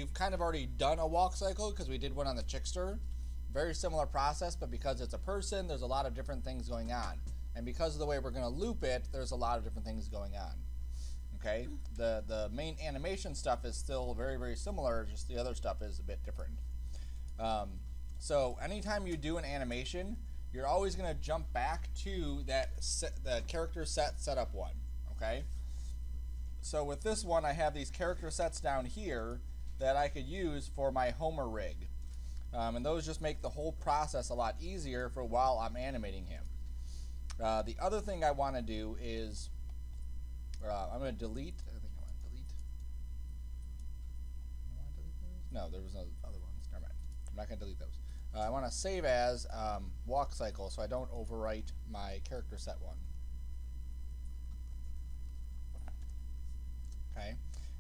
you've kind of already done a walk cycle because we did one on the Chickster. Very similar process, but because it's a person, there's a lot of different things going on. And because of the way we're going to loop it, there's a lot of different things going on. Okay, the main animation stuff is still very, very similar, just the other stuff is a bit different. So anytime you do an animation, you're always going to jump back to the character set setup one. Okay, so with this one, I have these character sets down here that I could use for my Homer rig. And those just make the whole process a lot easier for while I'm animating him. The other thing I want to do is I'm going to delete. I think I want to delete. No, there was no other ones. Never mind. I'm not going to delete those. I want to save as WalkCycle so I don't overwrite my character set one. Okay.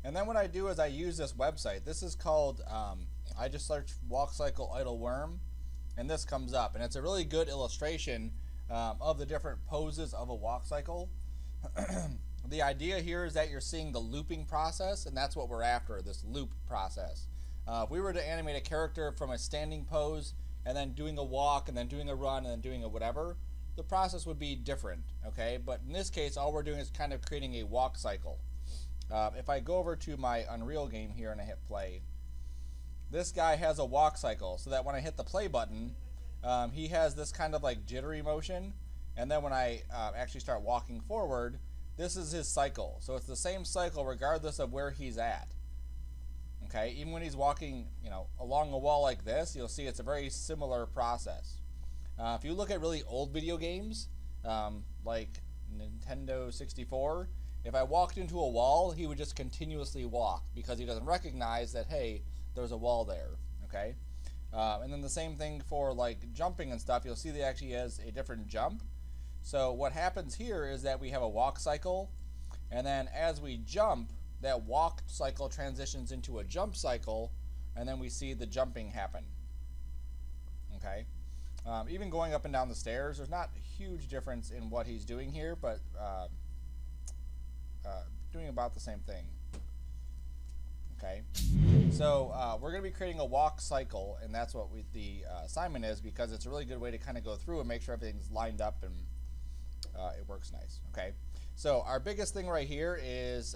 And then what I do is I use this website. This is called, I just search WalkCycle idle worm, and this comes up. And it's a really good illustration of the different poses of a walk cycle. The idea here is that you're seeing the looping process, and that's what we're after, this loop process. If we were to animate a character from a standing pose and then doing a walk and then doing a run and then doing a whatever, the process would be different, okay? But in this case, all we're doing is kind of creating a walk cycle. If I go over to my Unreal game here and I hit play, this guy has a walk cycle, so that when I hit the play button, he has this kind of like jittery motion, and then when I actually start walking forward, this is his cycle. So it's the same cycle regardless of where he's at. Okay, even when he's walking, along a wall like this, you'll see it's a very similar process. If you look at really old video games, like Nintendo 64, if I walked into a wall, he would just continuously walk because he doesn't recognize that, hey, there's a wall there. Okay, and then the same thing for like jumping and stuff. You'll see that actually has a different jump. So what happens here is that we have a walk cycle, and then as we jump, that walk cycle transitions into a jump cycle, and then we see the jumping happen. Okay, even going up and down the stairs, there's not a huge difference in what he's doing here, but doing about the same thing. Okay, so we're going to be creating a walk cycle, and that's what the assignment is, because it's a really good way to kind of go through and make sure everything's lined up and it works nice. Okay, so our biggest thing right here is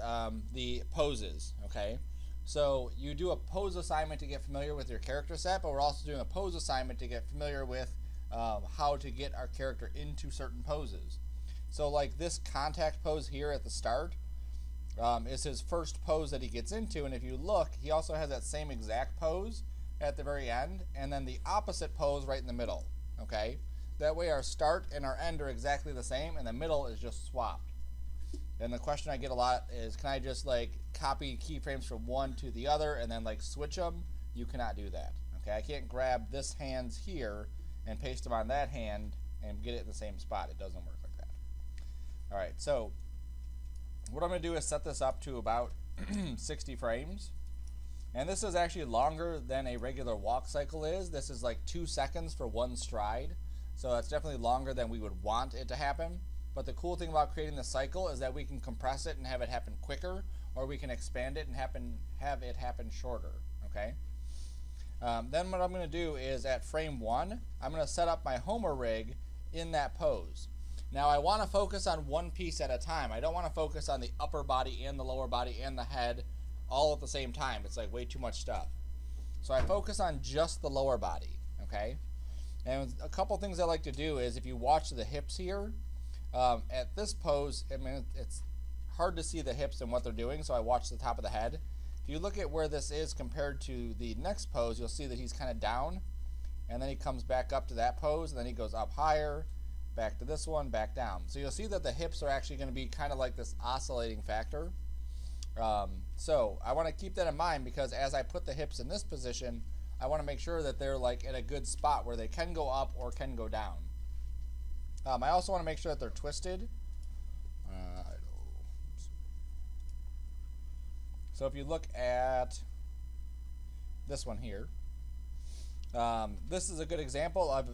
the poses. Okay, so you do a pose assignment to get familiar with your character set, but we're also doing a pose assignment to get familiar with how to get our character into certain poses. So like this contact pose here at the start is his first pose that he gets into, and if you look, he also has that same exact pose at the very end, and then the opposite pose right in the middle. Okay, that way our start and our end are exactly the same, and the middle is just swapped. And the question I get a lot is, can I just like copy keyframes from one to the other and then like switch them? You cannot do that. Okay, I can't grab this hands here and paste them on that hand and get it in the same spot. It doesn't work like that. All right, so what I'm going to do is set this up to about 60 frames. And this is actually longer than a regular walk cycle is. This is like 2 seconds for one stride. So that's definitely longer than we would want it to happen. But the cool thing about creating the cycle is that we can compress it and have it happen quicker, or we can expand it and have it happen shorter. Okay. Then what I'm going to do is at frame 1, I'm going to set up my Homer rig in that pose. Now I want to focus on one piece at a time. I don't want to focus on the upper body and the lower body and the head all at the same time. It's like way too much stuff. So I focus on just the lower body. Okay. And a couple things I like to do is, if you watch the hips here, at this pose, I mean, it's hard to see the hips and what they're doing, so I watch the top of the head. If you look at where this is compared to the next pose, you'll see that he's kind of down, and then he comes back up to that pose, and then he goes up higher, back to this one, back down. So you'll see that the hips are actually going to be kind of like this oscillating factor. So I want to keep that in mind, because as I put the hips in this position, I want to make sure that they're like at a good spot where they can go up or can go down. I also want to make sure that they're twisted. So if you look at this one here, this is a good example of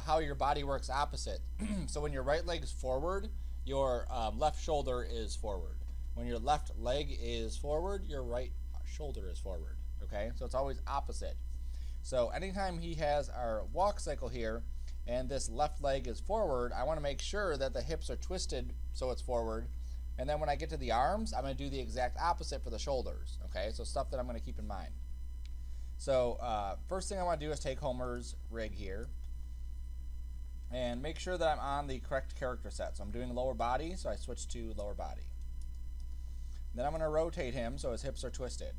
how your body works opposite. So when your right leg's forward, your left shoulder is forward. When your left leg is forward, your right shoulder is forward. okay? So it's always opposite. So anytime he has our walk cycle here and this left leg is forward, I want to make sure that the hips are twisted so it's forward. And then when I get to the arms, I'm going to do the exact opposite for the shoulders, okay? So stuff that I'm going to keep in mind. So first thing I want to do is take Homer's rig here and make sure that I'm on the correct character set. So I'm doing lower body, so I switch to lower body. Then I'm going to rotate him so his hips are twisted.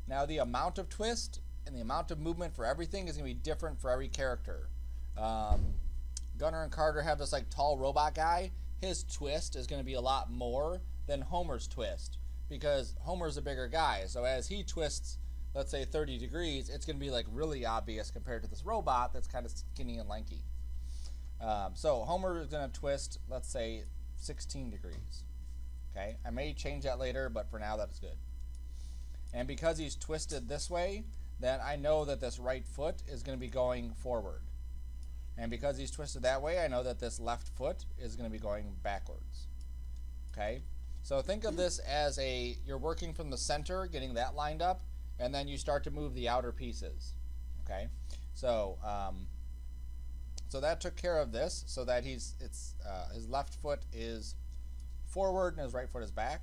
Now the amount of twist and the amount of movement for everything is going to be different for every character. Gunnar and Carter have this like tall robot guy. His twist is going to be a lot more than Homer's twist because Homer's a bigger guy. So as he twists, let's say 30 degrees, it's going to be like really obvious compared to this robot that's kind of skinny and lanky. So Homer is going to twist, let's say 16 degrees. Okay, I may change that later, but for now that is good. And because he's twisted this way, then I know that this right foot is going to be going forward. And because he's twisted that way, I know that this left foot is going to be going backwards. Okay, so think of this as you're working from the center, getting that lined up, and then you start to move the outer pieces. Okay, so so that took care of this, so that his left foot is forward and his right foot is back.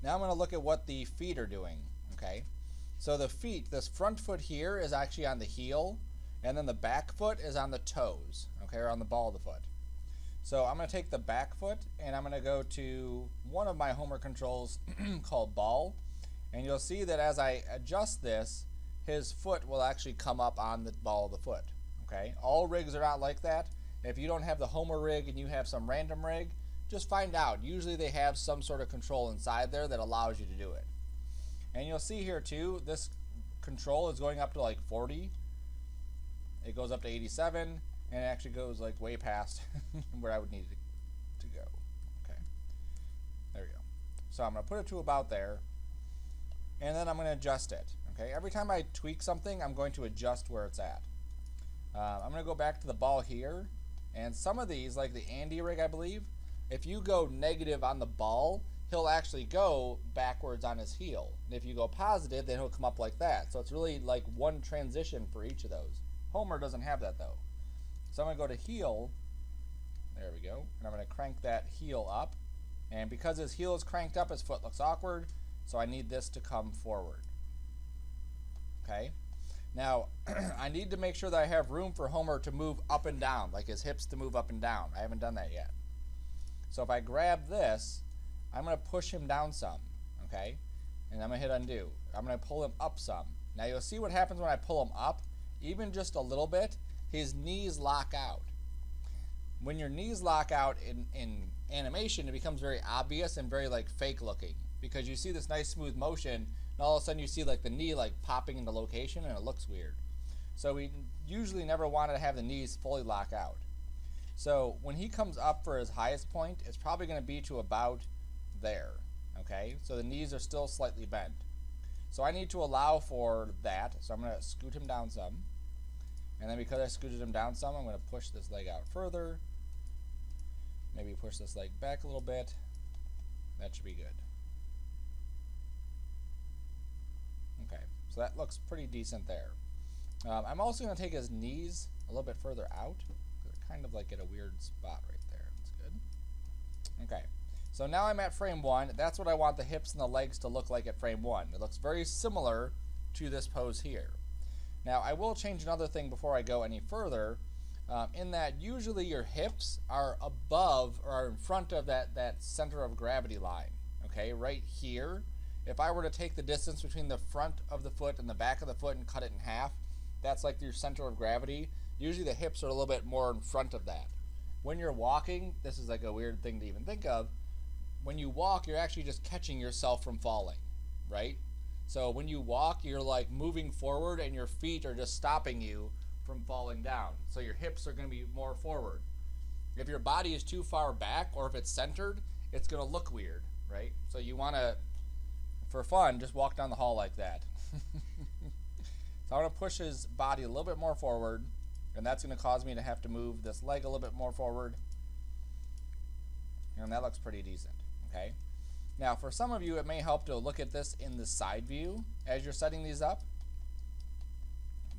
Now I'm going to look at what the feet are doing. Okay, so the feet, this front foot here is actually on the heel, and then the back foot is on the toes, okay, or on the ball of the foot. So I'm going to take the back foot and I'm going to go to one of my Homer controls called ball, and you'll see that as I adjust this, his foot will actually come up on the ball of the foot. Okay, all rigs are not like that. If you don't have the Homer rig and you have some random rig, just find out. Usually they have some sort of control inside there that allows you to do it. And you'll see here too, this control is going up to like 40. It goes up to 87, and it actually goes like way past where I would need it to go. Okay, there we go. So I'm going to put it to about there, and then I'm going to adjust it. Okay, every time I tweak something, I'm going to adjust where it's at. I'm going to go back to the ball here, and some of these, like the Andy rig, I believe, if you go negative on the ball, he'll actually go backwards on his heel. And if you go positive, then he'll come up like that. So it's really like one transition for each of those. Homer doesn't have that though. So I'm going to go to heel. There we go. And I'm going to crank that heel up. And because his heel is cranked up, his foot looks awkward. So I need this to come forward. Okay. Now, I need to make sure that I have room for Homer to move up and down, like his hips to move up and down. I haven't done that yet. So if I grab this, I'm going to push him down some, okay? And I'm going to hit undo. I'm going to pull him up some. Now you'll see what happens when I pull him up. Even just a little bit, his knees lock out. When your knees lock out in animation, it becomes very obvious and very like fake looking, because you see this nice smooth motion, and all of a sudden you see like the knee like popping into location, and it looks weird. So we usually never want to have the knees fully lock out. So when he comes up for his highest point, it's probably going to be to about there, okay? So the knees are still slightly bent. So I need to allow for that, so I'm going to scoot him down some. And then because I scooted him down some, I'm going to push this leg out further. Maybe push this leg back a little bit. That should be good. Okay, so that looks pretty decent there. I'm also going to take his knees a little bit further out. They're kind of like at a weird spot right there. That's good. Okay, so now I'm at frame 1. That's what I want the hips and the legs to look like at frame 1. It looks very similar to this pose here. Now I will change another thing before I go any further, in that usually your hips are above or are in front of that center of gravity line. Okay, right here. If I were to take the distance between the front of the foot and the back of the foot and cut it in half, that's like your center of gravity. Usually the hips are a little bit more in front of that. When you're walking, this is like a weird thing to even think of. When you walk, you're actually just catching yourself from falling, right? So when you walk, you're like moving forward and your feet are just stopping you from falling down. So your hips are going to be more forward. If your body is too far back or if it's centered, it's going to look weird, right? So you want to, for fun, just walk down the hall like that. So I'm going to push his body a little bit more forward, and that's going to cause me to have to move this leg a little bit more forward. And that looks pretty decent, okay? Now, for some of you, it may help to look at this in the side view as you're setting these up.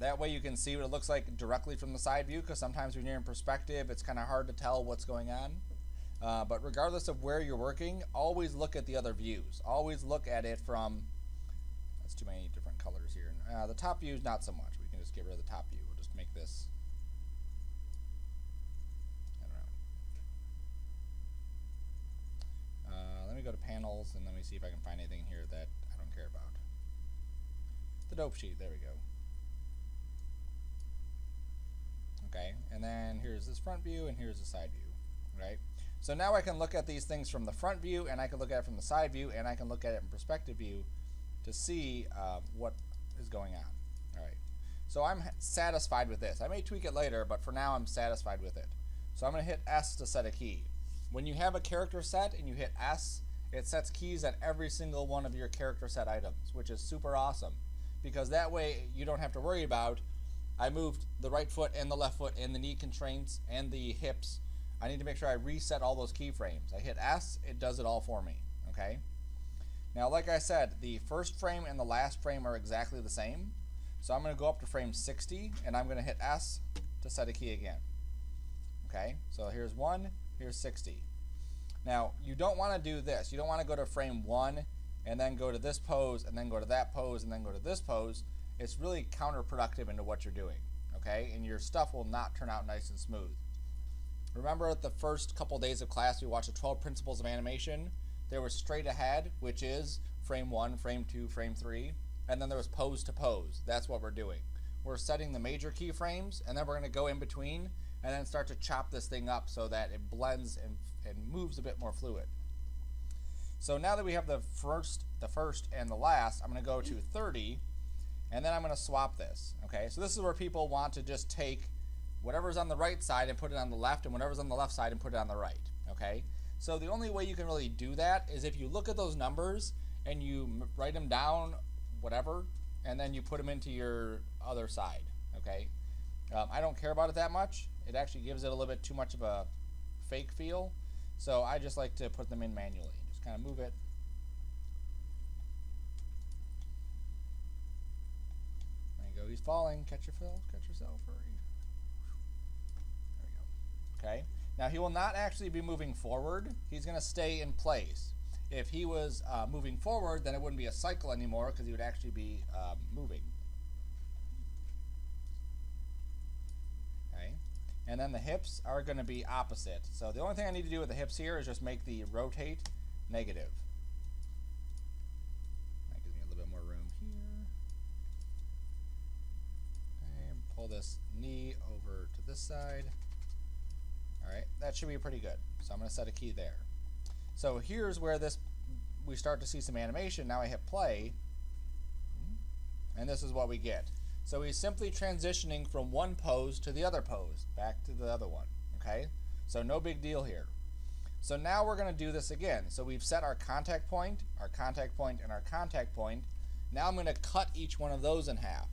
That way you can see what it looks like directly from the side view, because sometimes when you're in perspective, it's kind of hard to tell what's going on. But regardless of where you're working, always look at the other views. Always look at it from, that's too many different colors here. The top view is not so much. We can just get rid of the top view. We'll just make this, I don't know. Let me go to panels and let me see if I can find anything here that I don't care about. The dope sheet, there we go. Okay, and then here's this front view and here's the side view, right? So now I can look at these things from the front view, and I can look at it from the side view, and I can look at it in perspective view to see what is going on. All right, so I'm satisfied with this. I may tweak it later, but for now I'm satisfied with it. So I'm going to hit S to set a key. When you have a character set and you hit S, it sets keys at every single one of your character set items, which is super awesome, because that way you don't have to worry about, I moved the right foot and the left foot and the knee constraints and the hips. I need to make sure I reset all those keyframes. I hit S, it does it all for me, okay? Now, like I said, the first frame and the last frame are exactly the same. So I'm going to go up to frame 60, and I'm going to hit S to set a key again. Okay, so here's 1, here's 60. Now, you don't want to do this. You don't want to go to frame 1 and then go to this pose and then go to that pose and then go to this pose. It's really counterproductive into what you're doing, okay? And your stuff will not turn out nice and smooth. Remember at the first couple days of class, we watched the 12 principles of animation. There was straight ahead, which is frame 1, frame 2, frame 3, and then there was pose to pose. That's what we're doing. We're setting the major keyframes, and then we're going to go in between and then start to chop this thing up so that it blends and moves a bit more fluid. So now that we have the first and the last, I'm going to go to 30, and then I'm going to swap this. Okay, so this is where people want to just take whatever's on the right side and put it on the left, and whatever's on the left side and put it on the right, okay? So the only way you can really do that is if you look at those numbers and you write them down, whatever, and then you put them into your other side, okay? I don't care about it that much. It actually gives it a little bit too much of a fake feel, so I just like to put them in manually. Just kind of move it. There you go, he's falling. Catch yourself, hurry. Okay. Now he will not actually be moving forward. He's going to stay in place. If he was moving forward, then it wouldn't be a cycle anymore because he would actually be moving. Okay. And then the hips are going to be opposite. So the only thing I need to do with the hips here is just make the rotate negative. That gives me a little bit more room here. Okay. Pull this knee over to this side. Alright, that should be pretty good. So I'm going to set a key there. So here's where we start to see some animation. Now I hit play, and this is what we get. So he's simply transitioning from one pose to the other pose, back to the other one. Okay, so no big deal here. So now we're going to do this again. So we've set our contact point, our contact point, and our contact point. Now I'm going to cut each one of those in half.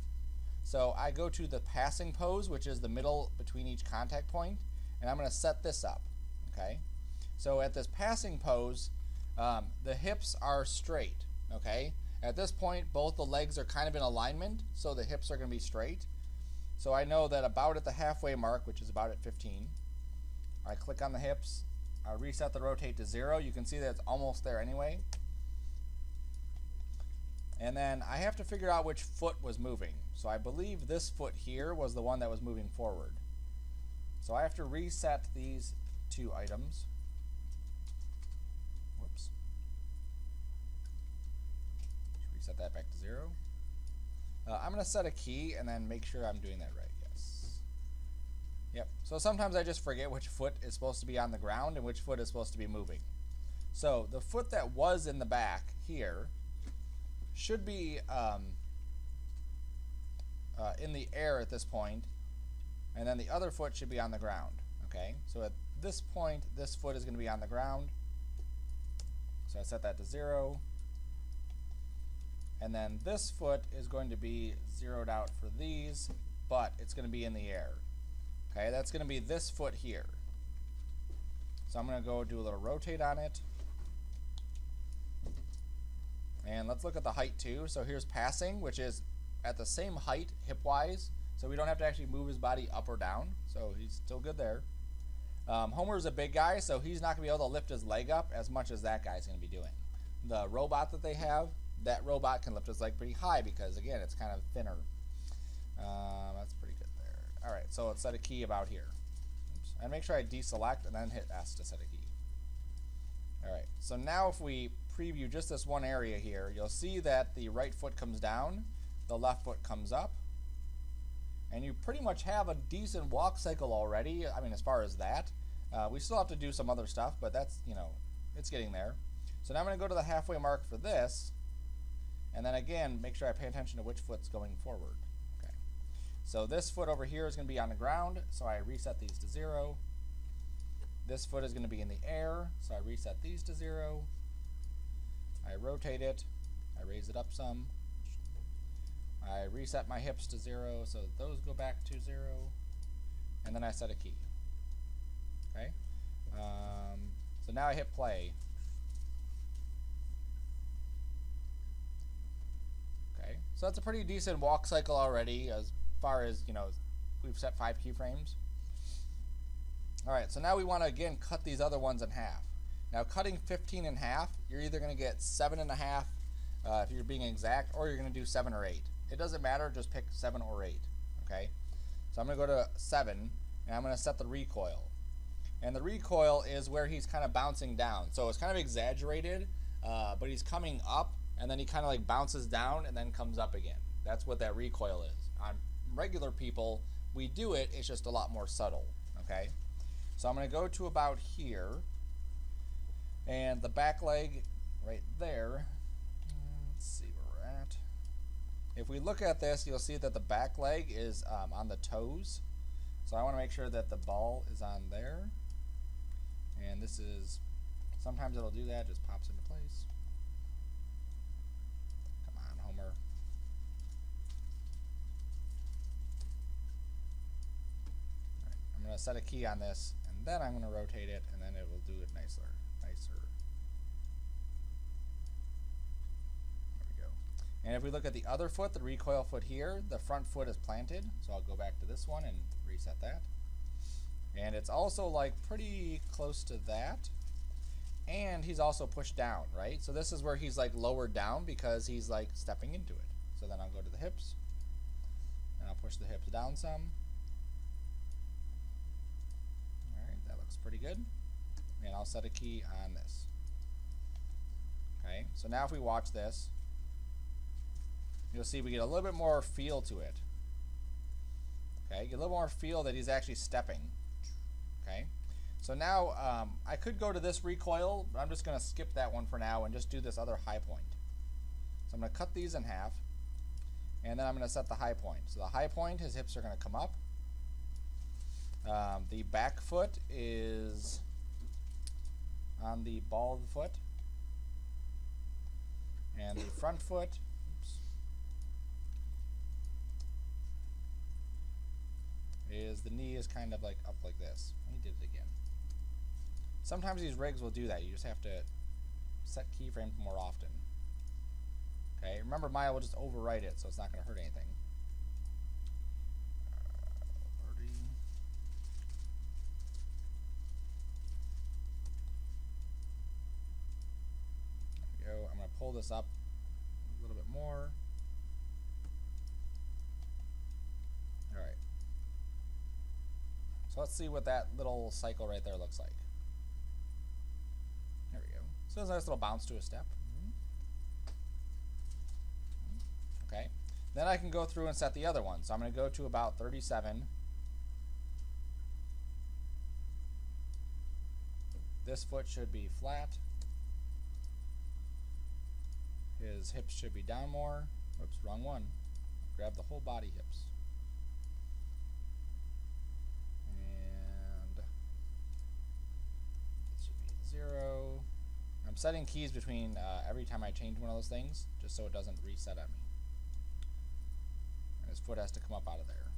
So I go to the passing pose, which is the middle between each contact point, and I'm going to set this up, okay? So at this passing pose, the hips are straight, okay? At this point, both the legs are kind of in alignment, so the hips are going to be straight. So I know that about at the halfway mark, which is about at 15, I click on the hips, I reset the rotate to 0. You can see that it's almost there anyway. And then I have to figure out which foot was moving. So I believe this foot here was the one that was moving forward. So I have to reset these two items. Whoops. Reset that back to 0. I'm going to set a key and then make sure I'm doing that right. Yes. Yep. So sometimes I just forget which foot is supposed to be on the ground and which foot is supposed to be moving. So the foot that was in the back here should be in the air at this point. And then the other foot should be on the ground, okay? So at this point, this foot is going to be on the ground. So I set that to 0. And then this foot is going to be zeroed out for these, but it's going to be in the air. Okay, that's going to be this foot here. So I'm going to go do a little rotate on it. And let's look at the height too. So here's passing, which is at the same height hip-wise so we don't have to actually move his body up or down, so he's still good there. Homer's a big guy, so he's not going to be able to lift his leg up as much as that guy's going to be doing. The robot that they have, that robot can lift his leg pretty high because, again, it's kind of thinner. That's pretty good there. All right, so let's set a key about here. Oops. And make sure I deselect and then hit S to set a key. All right, so now if we preview just this one area here, you'll see that the right foot comes down, the left foot comes up, and you pretty much have a decent walk cycle already. I mean, as far as that. We still have to do some other stuff, but that's, you know, it's getting there. So now I'm going to go to the halfway mark for this, and then again, make sure I pay attention to which foot's going forward. Okay. So this foot over here is going to be on the ground, so I reset these to 0. This foot is going to be in the air, so I reset these to 0. I rotate it, I raise it up some. I reset my hips to 0, so those go back to 0. And then I set a key. Okay. So now I hit play. Okay. So that's a pretty decent walk cycle already, as far as, you know, we've set 5 keyframes. All right, so now we want to, again, cut these other ones in half. Now, cutting 15 in half, you're either going to get 7.5 if you're being exact, or you're going to do 7 or 8. It doesn't matter, just pick 7 or 8, okay? So I'm going to go to 7, and I'm going to set the recoil. And the recoil is where he's kind of bouncing down. So it's kind of exaggerated, but he's coming up, and then he kind of like bounces down and then comes up again. That's what that recoil is. On regular people, we do it, it's just a lot more subtle, okay? So I'm going to go to about here, and the back leg right there. Let's see where we're at. If we look at this, you'll see that the back leg is on the toes. So I want to make sure that the ball is on there. And this is, sometimes it'll do that, just pops into place. Come on, Homer. All right, I'm going to set a key on this, and then I'm going to rotate it, and then it will do it nicer. There we go. And if we look at the other foot, the recoil foot here, the front foot is planted. So I'll go back to this one and reset that. And it's also like pretty close to that. And he's also pushed down, right? So this is where he's like lowered down because he's like stepping into it. So then I'll go to the hips, and I'll push the hips down some. All right, that looks pretty good. And I'll set a key on this. Okay, so now if we watch this, you'll see we get a little bit more feel to it. Okay, get a little more feel that he's actually stepping. Okay, so now I could go to this recoil, but I'm just going to skip that one for now and just do this other high point. So I'm going to cut these in half, and then I'm going to set the high point. So the high point, his hips are going to come up. The back foot is on the ball of the foot, and the front foot, is the knee is kind of like up like this. Let me do it again. Sometimes these rigs will do that. You just have to set keyframes more often. Okay, remember Maya will just overwrite it, so it's not going to hurt anything. 30. There we go. I'm going to pull this up a little bit more. Alright. So let's see what that little cycle right there looks like. There we go. So there's a nice little bounce to a step. Okay. Then I can go through and set the other one. So I'm going to go to about 37. This foot should be flat. His hips should be down more. Oops, wrong one. Grab the whole body hips. And it should be 0. I'm setting keys between every time I change one of those things, just so it doesn't reset at me. And his foot has to come up out of there.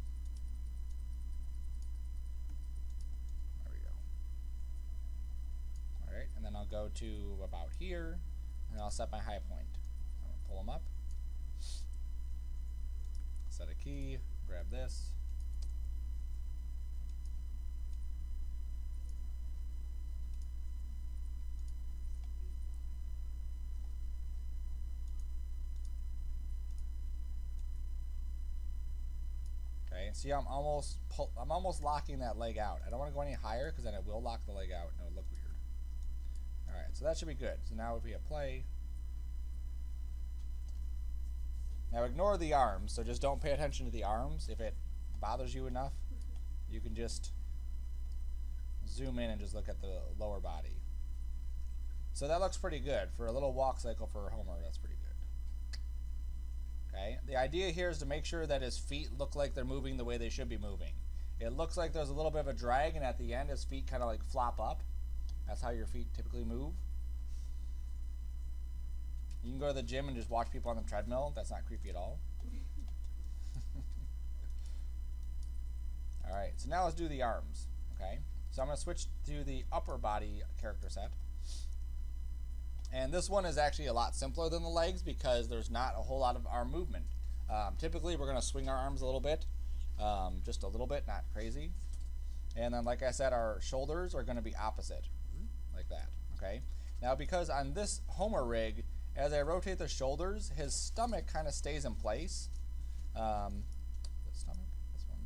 There we go. Alright, and then I'll go to about here, and I'll set my high point. I'm going to pull them up, set a key, grab this. Okay, see, I'm almost locking that leg out. I don't want to go any higher because then it will lock the leg out and it'll look weird. All right, so that should be good. So now if we hit play, now ignore the arms. So just don't pay attention to the arms. If it bothers you enough, you can just zoom in and just look at the lower body. So that looks pretty good for a little walk cycle for Homer. That's pretty good. Okay, the idea here is to make sure that his feet look like they're moving the way they should be moving. It looks like there's a little bit of a drag, and at the end his feet kind of like flop up. That's how your feet typically move. You can go to the gym and just watch people on the treadmill. That's not creepy at all. Alright, so now let's do the arms. Okay, so I'm going to switch to the upper body character set. And this one is actually a lot simpler than the legs because there's not a whole lot of arm movement. Typically, we're going to swing our arms a little bit, just a little bit, not crazy. And then, like I said, our shoulders are going to be opposite, like that. Okay. Now, because on this Homer rig, as I rotate the shoulders, his stomach kind of stays in place. The stomach, this one.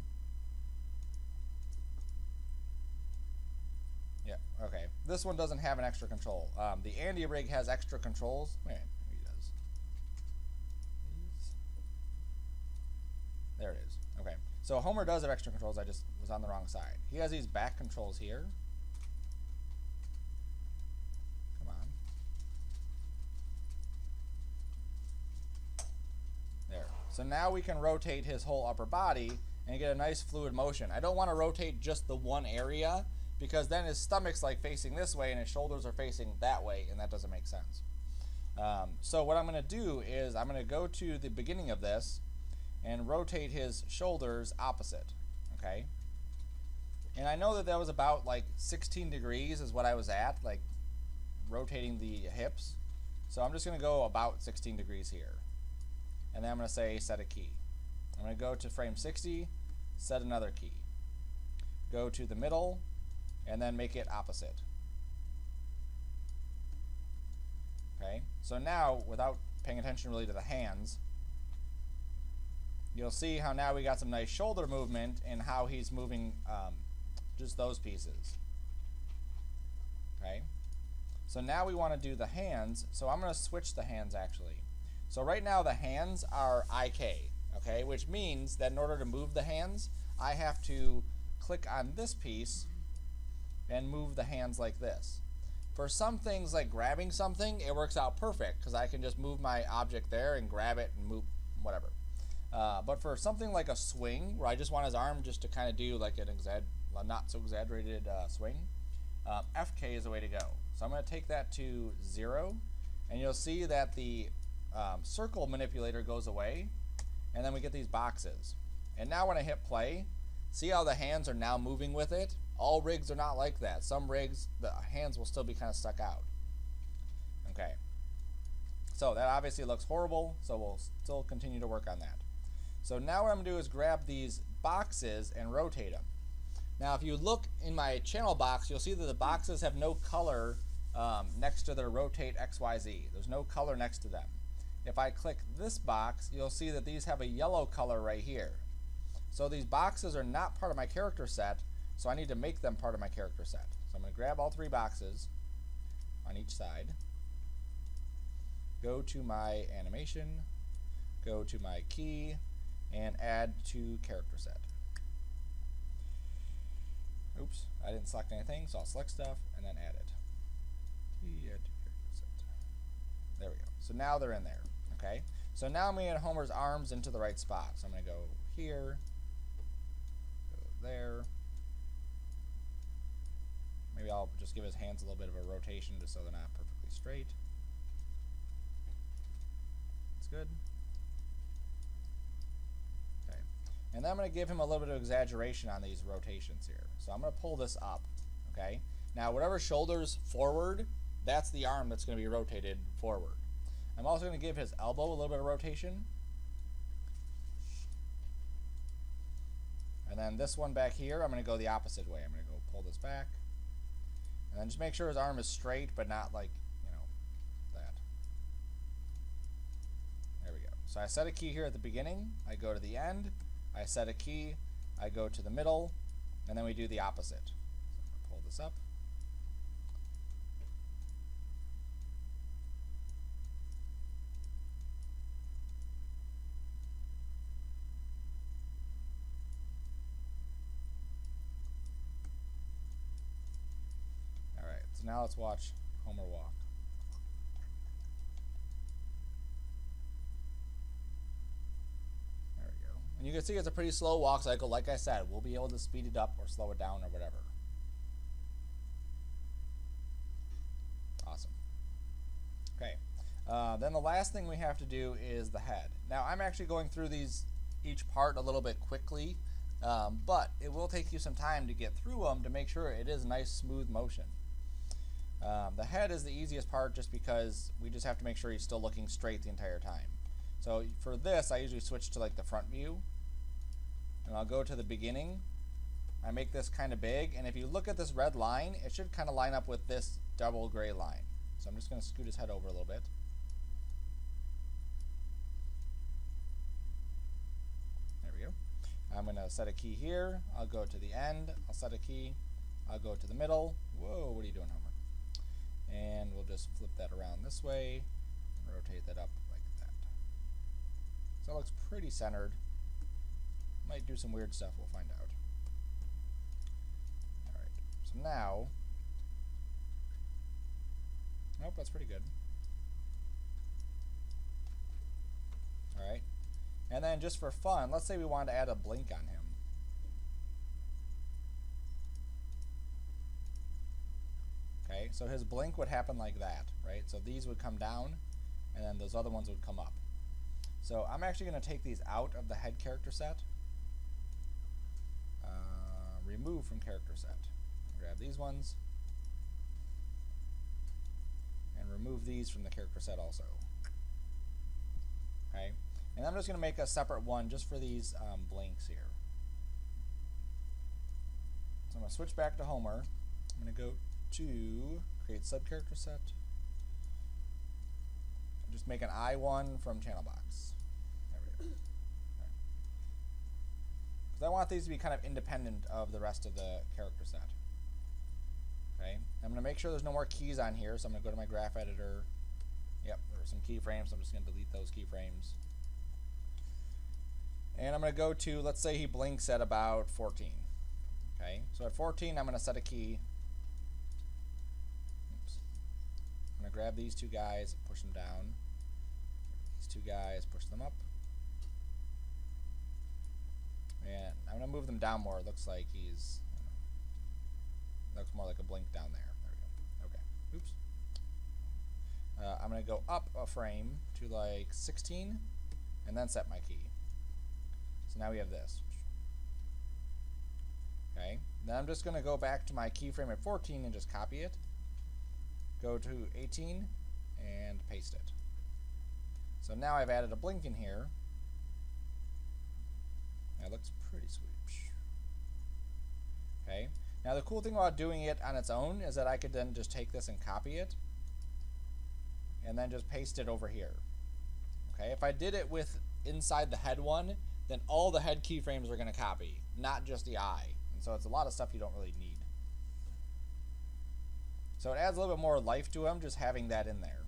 Yeah, okay. This one doesn't have an extra control. The Andy rig has extra controls. Wait, maybe it does. There it is. Okay. So Homer does have extra controls. I just was on the wrong side. He has these back controls here. Come on. There. So now we can rotate his whole upper body and get a nice fluid motion. I don't want to rotate just the one area, because then his stomach's like facing this way and his shoulders are facing that way, and that doesn't make sense. So what I'm going to do is I'm going to go to the beginning of this and rotate his shoulders opposite. Okay? And I know that that was about like 16 degrees is what I was at, like rotating the hips. So I'm just going to go about 16 degrees here. And then I'm going to say set a key. I'm going to go to frame 60, set another key. Go to the middle, and then make it opposite. Okay, so now, without paying attention really to the hands, you'll see how now we got some nice shoulder movement and how he's moving just those pieces. Okay, so now we want to do the hands, so I'm going to switch the hands actually. So right now the hands are IK, okay, which means that in order to move the hands, I have to click on this piece and move the hands like this. For some things like grabbing something, it works out perfect because I can just move my object there and grab it and move whatever. But for something like a swing, where I just want his arm just to kind of do like a not so exaggerated swing, FK is the way to go. So I'm going to take that to 0, and you'll see that the circle manipulator goes away, and then we get these boxes. And now when I hit play, see how the hands are now moving with it? All rigs are not like that. Some rigs, the hands will still be kind of stuck out. Okay. So that obviously looks horrible, so we'll still continue to work on that. So now what I'm going to do is grab these boxes and rotate them. Now if you look in my channel box, you'll see that the boxes have no color next to their rotate XYZ. There's no color next to them. If I click this box, you'll see that these have a yellow color right here. So these boxes are not part of my character set, so I need to make them part of my character set. So I'm going to grab all 3 boxes on each side, go to my animation, go to my key, and add to character set. Oops, I didn't select anything, so I'll select stuff and then add it. Add to character set. There we go. So now they're in there. Okay. So now I'm going to get Homer's arms into the right spot. So I'm going to go here, go there. Maybe I'll just give his hands a little bit of a rotation just so they're not perfectly straight. That's good. Okay. And then I'm going to give him a little bit of exaggeration on these rotations here. So I'm going to pull this up. Okay. Now whatever shoulder's forward, that's the arm that's going to be rotated forward. I'm also going to give his elbow a little bit of rotation. then this one back here, I'm going to go the opposite way. I'm going to go pull this back. And then just make sure his arm is straight, but not like, you know, that. There we go. So I set a key here at the beginning. I go to the end. I set a key. I go to the middle. And then we do the opposite. So I'm going to pull this up. So now let's watch Homer walk. There we go. And you can see it's a pretty slow walk cycle. Like I said, we'll be able to speed it up or slow it down or whatever. Awesome. Okay. Then the last thing we have to do is the head. Now I'm actually going through each part a little bit quickly, but it will take you some time to get through them to make sure it is a nice smooth motion. The head is the easiest part just because we just have to make sure he's still looking straight the entire time. So for this, I usually switch to like the front view, and I'll go to the beginning. I make this kind of big, and if you look at this red line, it should kind of line up with this double gray line. So I'm just going to scoot his head over a little bit. There we go. I'm going to set a key here. I'll go to the end. I'll set a key. I'll go to the middle. Whoa, what are you doing, Homer? And we'll just flip that around this way and rotate that up like that. So it looks pretty centered. Might do some weird stuff, we'll find out. Alright, so now, nope, that's pretty good. Alright, and then just for fun, let's say we wanted to add a blink on him. Okay, so his blink would happen like that, right? So these would come down, and then those other ones would come up. So I'm actually going to take these out of the head character set. Remove from character set. Grab these ones, and remove these from the character set also. Okay, and I'm just going to make a separate one just for these blinks here. So I'm going to switch back to Homer. I'm going to go to create subcharacter set. Just make an I1 from channel box. There we go. Because I want these to be kind of independent of the rest of the character set. Okay, I'm going to make sure there's no more keys on here, so I'm going to go to my graph editor. Yep, there are some keyframes, so I'm just going to delete those keyframes. And I'm going to go to, let's say he blinks at about 14. Okay, so at 14 I'm going to set a key. I'm going to grab these two guys, push them down. These two guys, push them up. And I'm going to move them down more. It looks like he's, looks more like a blink down there. There we go. Okay. Oops. I'm going to go up a frame to like 16 and then set my key. So now we have this. Okay. Then I'm just going to go back to my keyframe at 14 and just copy it. Go to 18 and paste it. So now I've added a blink in here. That looks pretty sweet. Okay. Now the cool thing about doing it on its own is that I could then just take this and copy it and then just paste it over here. Okay. If I did it with inside the head one, then all the head keyframes are going to copy, not just the eye. And so it's a lot of stuff you don't really need. So it adds a little bit more life to him just having that in there.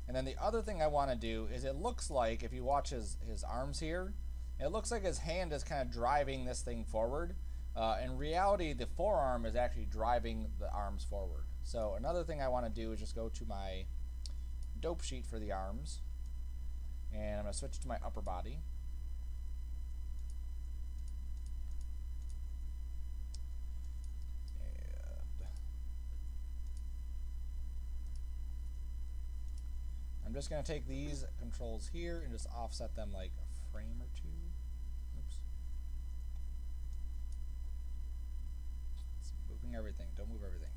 And then the other thing I want to do is it looks like, if you watch his arms here, it looks like his hand is kind of driving this thing forward. In reality, the forearm is actually driving the arms forward. So another thing I want to do is just go to my dope sheet for the arms. And I'm going to switch to my upper body. I'm just going to take these controls here and just offset them like a frame or two. Oops. It's moving everything. Don't move everything.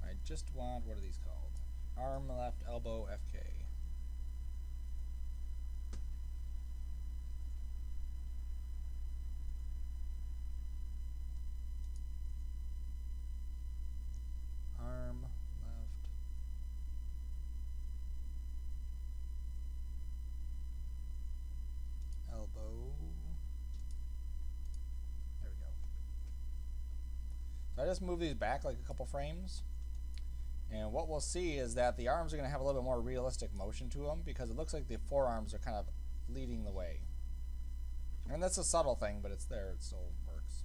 I just want, what are these called? Arm, left, elbow, FK. I just move these back like a couple frames. And what we'll see is that the arms are going to have a little bit more realistic motion to them because it looks like the forearms are kind of leading the way. And that's a subtle thing, but it's there. It still works.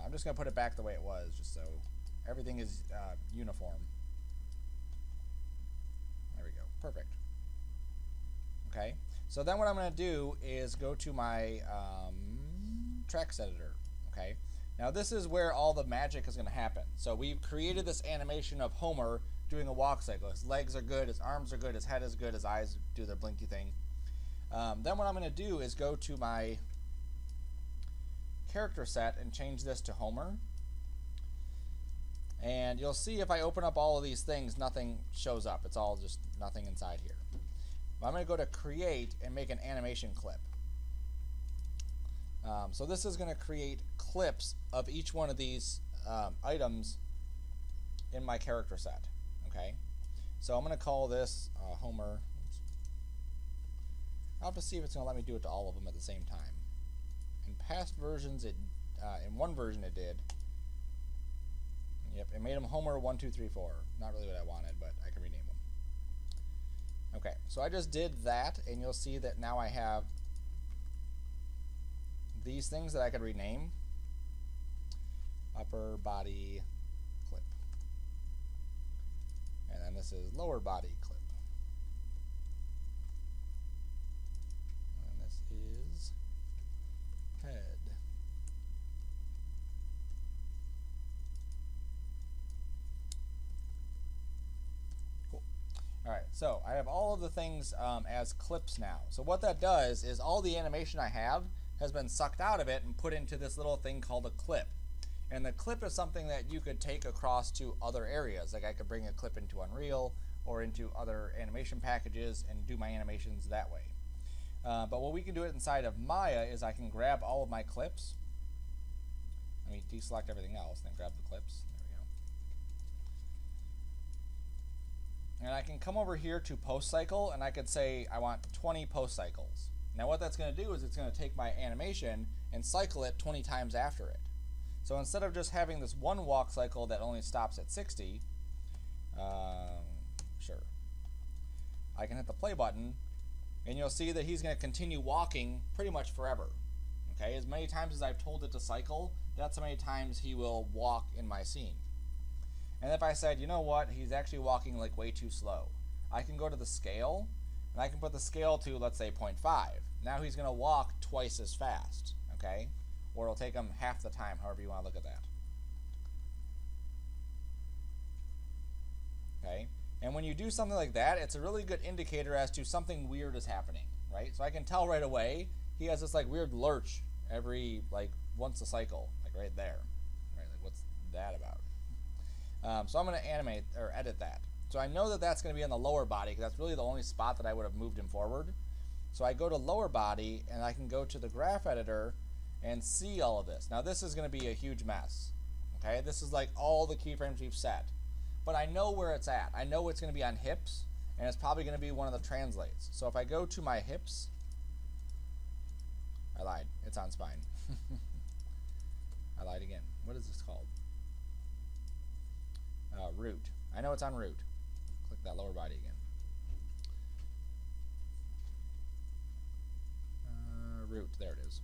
I'm just going to put it back the way it was, just so everything is uniform. There we go. Perfect. Okay. So then what I'm going to do is go to my tracks editor. Okay. Now this is where all the magic is going to happen. So we've created this animation of Homer doing a walk cycle. His legs are good, his arms are good, his head is good, his eyes do their blinky thing. Then what I'm going to do is go to my character set and change this to Homer. And you'll see if I open up all of these things, nothing shows up. It's all just nothing inside here. But I'm going to go to create and make an animation clip. So this is going to create clips of each one of these items in my character set. Okay, so I'm going to call this Homer. I'll have to see if it's going to let me do it to all of them at the same time. In past versions, in one version it did. Yep, it made them Homer 1, 2, 3, 4. Not really what I wanted, but I can rename them. Okay, so I just did that, and you'll see that now I have these things that I could rename. Upper body clip. And then this is lower body clip. And this is head. Cool. Alright, so I have all of the things as clips now. So what that does is all the animation I have has been sucked out of it and put into this little thing called a clip. And the clip is something that you could take across to other areas. Like I could bring a clip into Unreal or into other animation packages and do my animations that way. But what we can do it inside of Maya is I can grab all of my clips. Let me deselect everything else, then grab the clips. There we go. And I can come over here to post cycle, and I could say I want 20 post cycles. Now what that's going to do is it's going to take my animation and cycle it 20 times after it. So instead of just having this one walk cycle that only stops at 60, sure, I can hit the play button, and you'll see that he's going to continue walking pretty much forever. Okay, as many times as I've told it to cycle, that's how many times he will walk in my scene. And if I said, you know what, he's actually walking like way too slow, I can go to the scale, and I can put the scale to, let's say, 0.5. Now he's going to walk twice as fast, okay? Or it'll take him half the time, however you want to look at that. Okay? And when you do something like that, it's a really good indicator as to something weird is happening, right? So I can tell right away he has this like weird lurch every, like, once a cycle, like right there. Right? Like, what's that about? So I'm going to animate or edit that. So I know that that's going to be on the lower body because that's really the only spot that I would have moved him forward. So I go to lower body and I can go to the graph editor and see all of this. Now this is going to be a huge mess. Okay, this is like all the keyframes we've set. But I know where it's at. I know it's going to be on hips, and it's probably going to be one of the translates. So if I go to my hips, I lied. It's on spine. I lied again. What is this called? Root. I know it's on root. Click that lower body again. Root. There it is.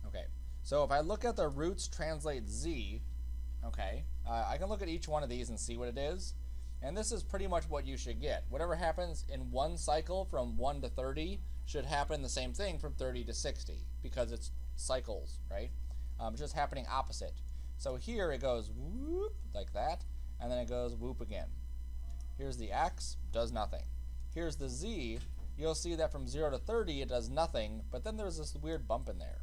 Okay. So if I look at the roots translate Z, okay, I can look at each one of these and see what it is. And this is pretty much what you should get. Whatever happens in one cycle from 1 to 30 should happen the same thing from 30 to 60 because it's cycles, right? It's just happening opposite. So here it goes whoop like that, and then it goes whoop again. Here's the X, does nothing. Here's the Z, you'll see that from 0 to 30 it does nothing, but then there's this weird bump in there.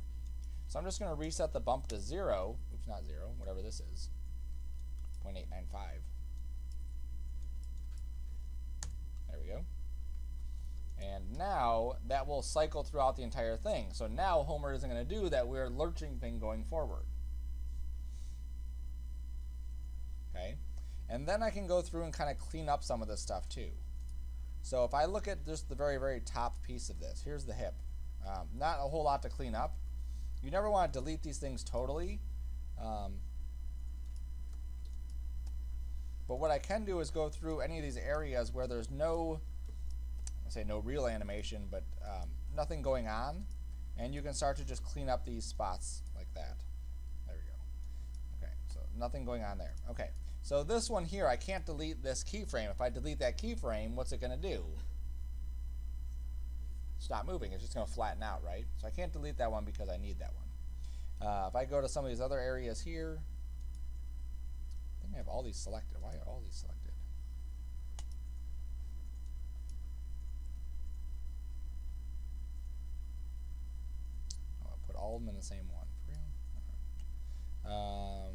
So I'm just going to reset the bump to 0, oops, not 0, whatever this is, 0.895. There we go. And now that will cycle throughout the entire thing. So now Homer isn't going to do that weird lurching thing going forward. Okay, and then I can go through and kind of clean up some of this stuff too. So if I look at just the very, very top piece of this, here's the hip. Not a whole lot to clean up. You never want to delete these things totally. But what I can do is go through any of these areas where there's no, I say no real animation, but nothing going on, and you can start to just clean up these spots like that. There we go. Okay, so nothing going on there. Okay, so this one here, I can't delete this keyframe. If I delete that keyframe, what's it going to do? Stop moving. It's just going to flatten out, right? So I can't delete that one because I need that one. If I go to some of these other areas here, I think I have all these selected. Why are all these selected? Oh, I'll put all of them in the same one. For real?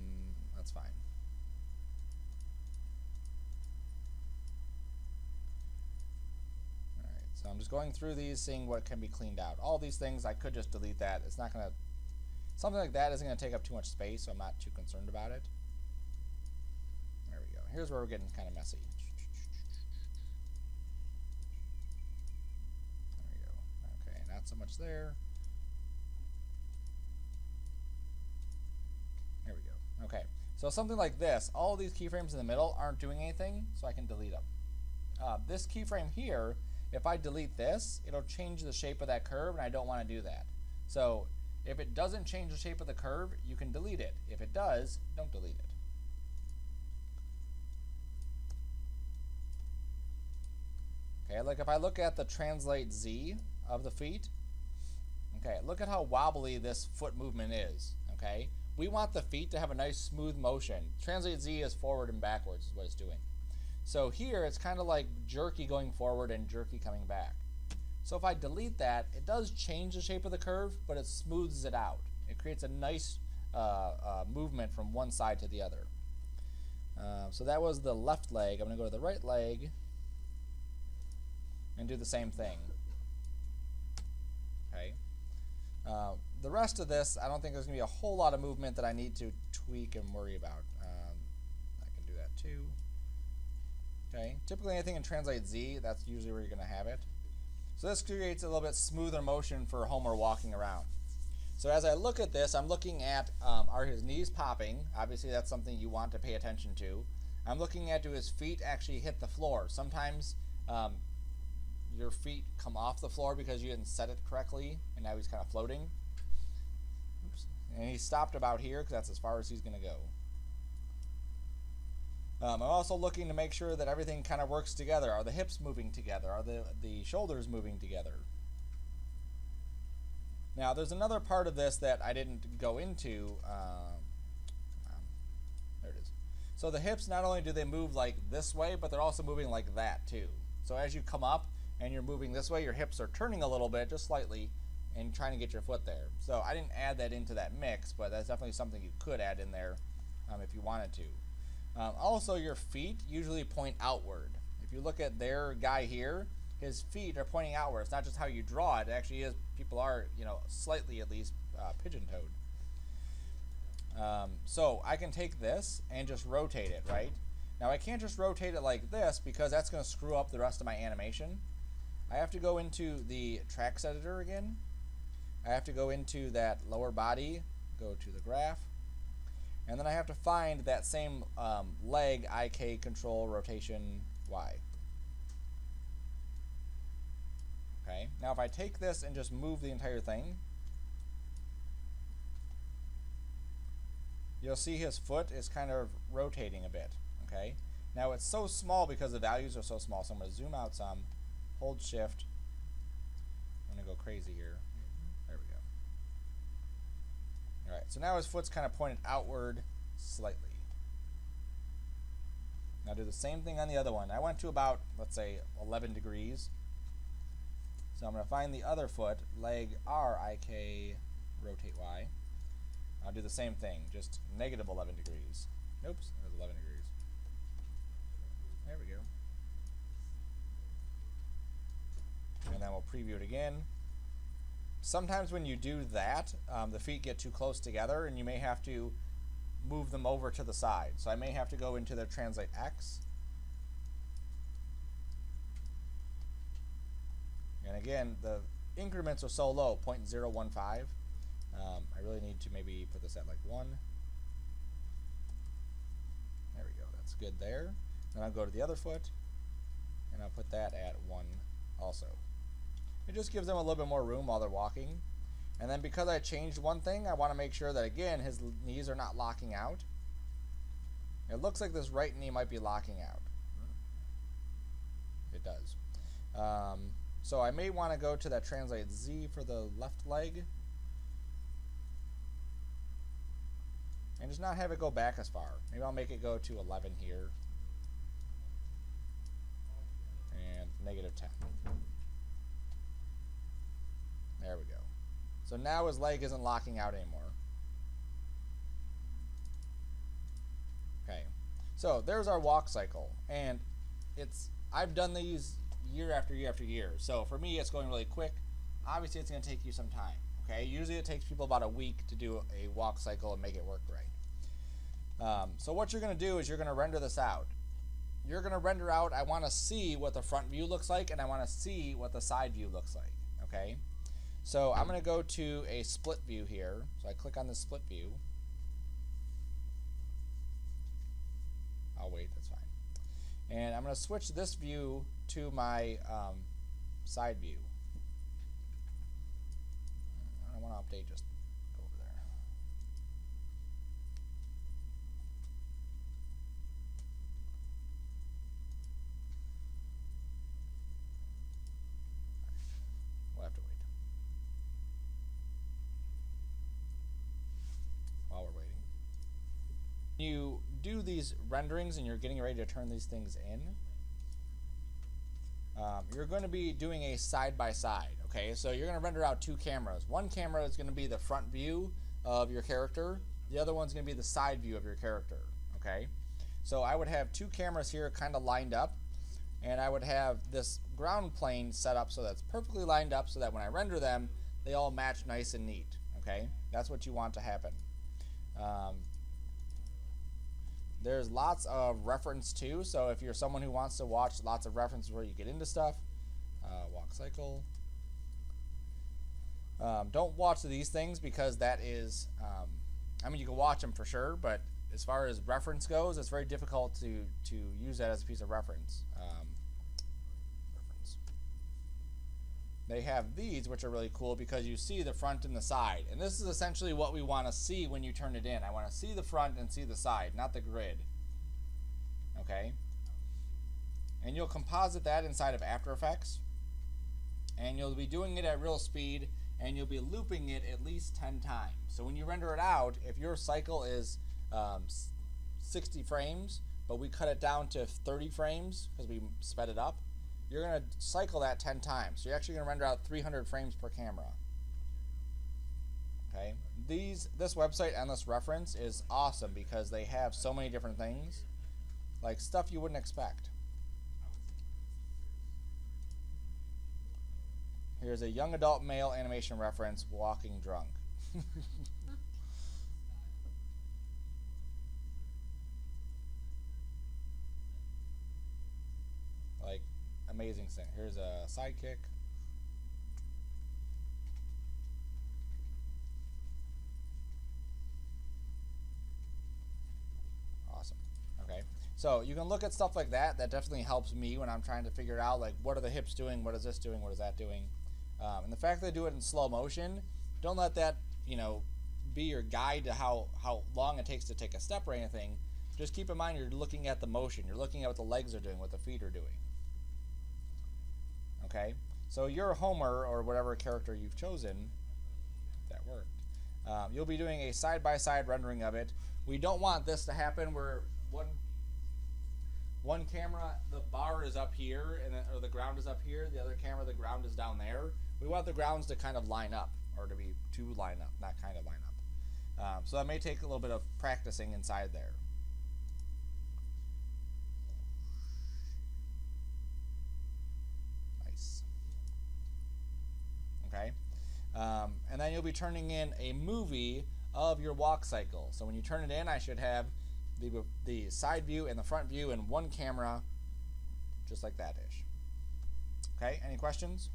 That's fine. So I'm just going through these, seeing what can be cleaned out. All these things, I could just delete that. It's not going to, something like that isn't going to take up too much space, so I'm not too concerned about it. There we go. Here's where we're getting kind of messy. There we go. Okay, not so much there. There we go. Okay, so something like this, all of these keyframes in the middle aren't doing anything, so I can delete them. This keyframe here, if I delete this, it'll change the shape of that curve, and I don't want to do that. So if it doesn't change the shape of the curve, you can delete it. If it does, don't delete it. Okay, like if I look at the translate Z of the feet, okay, look at how wobbly this foot movement is, okay? We want the feet to have a nice smooth motion. Translate Z is forward and backwards is what it's doing. So here it's kind of like jerky going forward and jerky coming back. So if I delete that, it does change the shape of the curve, but it smooths it out. It creates a nice movement from one side to the other. So that was the left leg. I'm going to go to the right leg and do the same thing. Okay. The rest of this, I don't think there's going to be a whole lot of movement that I need to tweak and worry about. I can do that too. Okay, typically anything in Translate Z, that's usually where you're going to have it. So this creates a little bit smoother motion for Homer walking around. So as I look at this, I'm looking at, are his knees popping? Obviously that's something you want to pay attention to. I'm looking at, do his feet actually hit the floor? Sometimes your feet come off the floor because you didn't set it correctly, and now he's kind of floating. Oops. And he stopped about here because that's as far as he's going to go. I'm also looking to make sure that everything kind of works together. Are the hips moving together? Are the shoulders moving together? Now, there's another part of this that I didn't go into. There it is. So the hips, not only do they move like this way, but they're also moving like that too. So as you come up and you're moving this way, your hips are turning a little bit, just slightly, and trying to get your foot there. So I didn't add that into that mix, but that's definitely something you could add in there if you wanted to. Also, your feet usually point outward. If you look at their guy here, his feet are pointing outward. It's not just how you draw it. It actually is, people are, slightly at least pigeon-toed. So I can take this and just rotate it, right? Now I can't just rotate it like this because that's going to screw up the rest of my animation. I have to go into the tracks editor again. I have to go into that lower body, go to the graph. And then I have to find that same leg, IK, control, rotation, Y. Okay, now if I take this and just move the entire thing, you'll see his foot is kind of rotating a bit. Okay, now it's so small because the values are so small, so I'm going to zoom out some, hold shift. I'm going to go crazy here. There we go. Alright, so now his foot's kind of pointed outward slightly. Now do the same thing on the other one. I went to about, let's say, 11 degrees. So I'm going to find the other foot, leg R, IK, rotate Y. I'll do the same thing, just negative 11 degrees. Oops, it was 11 degrees. There we go. And then we'll preview it again. Sometimes when you do that, the feet get too close together and you may have to move them over to the side. So I may have to go into the Translate X. And again, the increments are so low, 0.015. I really need to maybe put this at like 1. There we go, that's good there. Then I'll go to the other foot, and I'll put that at 1 also. It just gives them a little bit more room while they're walking. And then because I changed one thing, I want to make sure that, again, his knees are not locking out. It looks like this right knee might be locking out. It does. So I may want to go to that translate Z for the left leg. And just not have it go back as far. Maybe I'll make it go to 11 here. And -10. There we go. So now his leg isn't locking out anymore. Okay. So there's our walk cycle. And I've done these year after year after year. So for me, it's going really quick. Obviously, it's going to take you some time. Okay. Usually it takes people about a week to do a walk cycle and make it work right. So what you're going to do is you're going to render this out. You're going to render out, I want to see what the front view looks like, and I want to see what the side view looks like. Okay. So I'm going to go to a split view here. So I click on the split view. I'll wait, that's fine. And I'm going to switch this view to my side view. I don't want to update, just go over there. We'll have to wait. While we're waiting. You do these renderings and you're getting ready to turn these things in. You're going to be doing a side-by-side, okay? So you're going to render out 2 cameras. One camera is going to be the front view of your character. The other one's going to be the side view of your character, okay? So I would have 2 cameras here kind of lined up, and I would have this ground plane set up so that's perfectly lined up so that when I render them, they all match nice and neat, okay? That's what you want to happen. There's lots of reference too, so if you're someone who wants to watch lots of references where you get into stuff, WalkCycle. Don't watch these things because that is, I mean, you can watch them for sure, but as far as reference goes, it's very difficult to use that as a piece of reference. They have these, which are really cool because you see the front and the side. And this is essentially what we want to see when you turn it in. I want to see the front and see the side, not the grid. Okay? And you'll composite that inside of After Effects. And you'll be doing it at real speed, and you'll be looping it at least 10 times. So when you render it out, if your cycle is 60 frames, but we cut it down to 30 frames because we sped it up, you're going to cycle that 10 times. So you're actually going to render out 300 frames per camera. Okay? This website, Endless Reference, is awesome because they have so many different things. Like stuff you wouldn't expect. Here's a young adult male animation reference, walking drunk. Like, amazing thing. Here's a sidekick. Awesome. Okay. So you can look at stuff like that. That definitely helps me when I'm trying to figure out, like, what are the hips doing? What is this doing? What is that doing? And the fact that they do it in slow motion, don't let that, be your guide to how long it takes to take a step or anything. Just keep in mind you're looking at the motion. You're looking at what the legs are doing, what the feet are doing. Okay? So your Homer, or whatever character you've chosen, that worked, you'll be doing a side-by-side rendering of it. We don't want this to happen where one camera, the bar is up here, or the ground is up here. The other camera, the ground is down there. We want the grounds to kind of line up, or to be to line up, not kind of line up. So that may take a little bit of practicing inside there. Nice. Okay. And then you'll be turning in a movie of your walk cycle. So when you turn it in, I should have the side view and the front view in one camera, just like that ish. Okay, any questions?